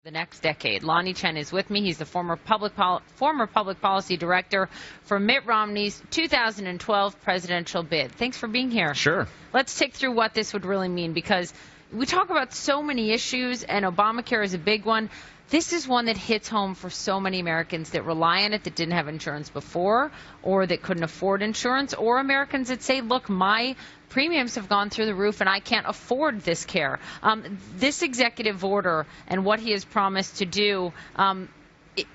the next decade. Lanhee Chen is with me. He's the former public policy director for Mitt Romney's 2012 presidential bid. Thanks for being here. Sure. Let's tick through what this would really mean, because we talk about so many issues, and Obamacare is a big one. This is one that hits home for so many Americans that rely on it, that didn't have insurance before, or that couldn't afford insurance, or Americans that say, look, my premiums have gone through the roof and I can't afford this care. This executive order and what he has promised to do it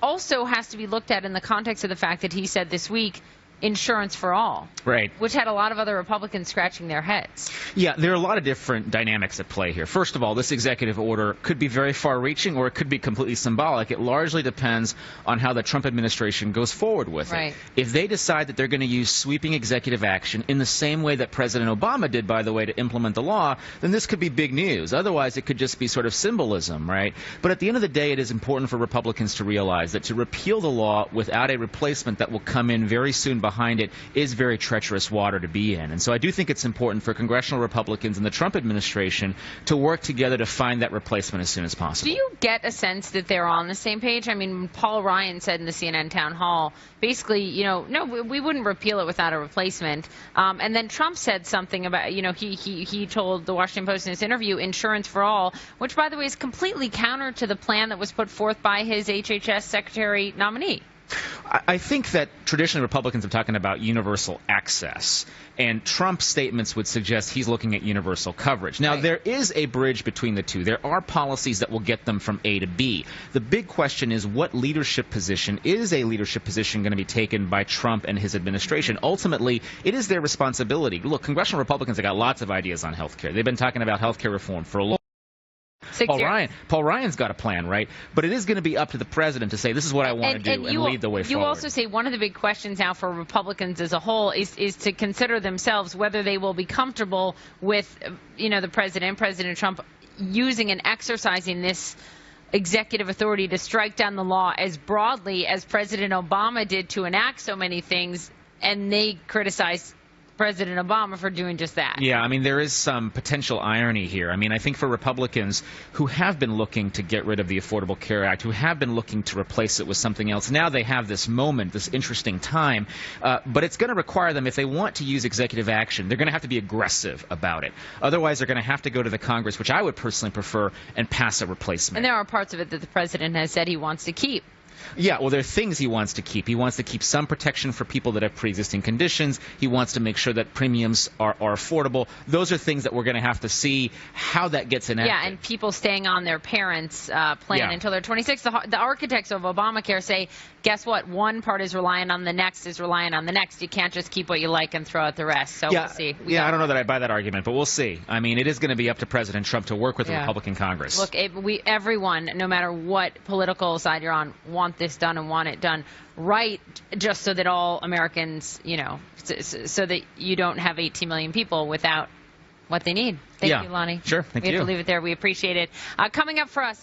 also has to be looked at in the context of the fact that he said this week, insurance for all. Right. Which had a lot of other Republicans scratching their heads. Yeah, there are a lot of different dynamics at play here. First of all, this executive order could be very far-reaching or it could be completely symbolic. It largely depends on how the Trump administration goes forward with it. If they decide that they're going to use sweeping executive action in the same way that President Obama did, by the way, to implement the law, then this could be big news. Otherwise, it could just be sort of symbolism, right? But at the end of the day, it is important for Republicans to realize that to repeal the law without a replacement that will come in very soon behind it is very treacherous water to be in. And so I do think it's important for congressional Republicans and the Trump administration to work together to find that replacement as soon as possible. Do you get a sense that they're on the same page? I mean, Paul Ryan said in the CNN town hall, basically, you know, no, we wouldn't repeal it without a replacement. And then Trump said something about, you know, he told the Washington Post in his interview, insurance for all, which, by the way, is completely counter to the plan that was put forth by his HHS secretary nominee. I think that traditionally Republicans are talking about universal access, and Trump's statements would suggest he's looking at universal coverage. Now, there is a bridge between the two. There are policies that will get them from A to B. The big question is, what leadership position is a leadership position going to be taken by Trump and his administration? Ultimately, it is their responsibility. Look, congressional Republicans have got lots of ideas on health care. They've been talking about health care reform for a long time. Paul Ryan's got a plan, right? But it is going to be up to the president to say, this is what I want to do, and lead the way forward. You also say one of the big questions now for Republicans as a whole is to consider themselves whether they will be comfortable with, you know, the President Trump, using and exercising this executive authority to strike down the law as broadly as President Obama did to enact so many things, and they criticize President Obama for doing just that. Yeah, I mean, there is some potential irony here. I mean, I think for Republicans who have been looking to get rid of the Affordable Care Act, who have been looking to replace it with something else, now they have this moment, this interesting time. But it's going to require them, if they want to use executive action, they're going to have to be aggressive about it. Otherwise, they're going to have to go to the Congress, which I would personally prefer, and pass a replacement. And there are parts of it that the president has said he wants to keep. Yeah, well, there are things he wants to keep. He wants to keep some protection for people that have pre-existing conditions. He wants to make sure that premiums are affordable. Those are things that we're going to have to see how that gets enacted. Yeah, and people staying on their parents' plan until they're 26. The architects of Obamacare say, guess what? One part is reliant on the next is reliant on the next. You can't just keep what you like and throw out the rest. So we'll see. I don't know that I buy that argument, but we'll see. I mean, it is going to be up to President Trump to work with the Republican Congress. Look, everyone, no matter what political side you're on, want this done and want it done right, just so that all Americans, you know, so that you don't have 18 million people without what they need. Thank you, Lanhee. Sure. Thank you. We have to leave it there. We appreciate it. Coming up for us.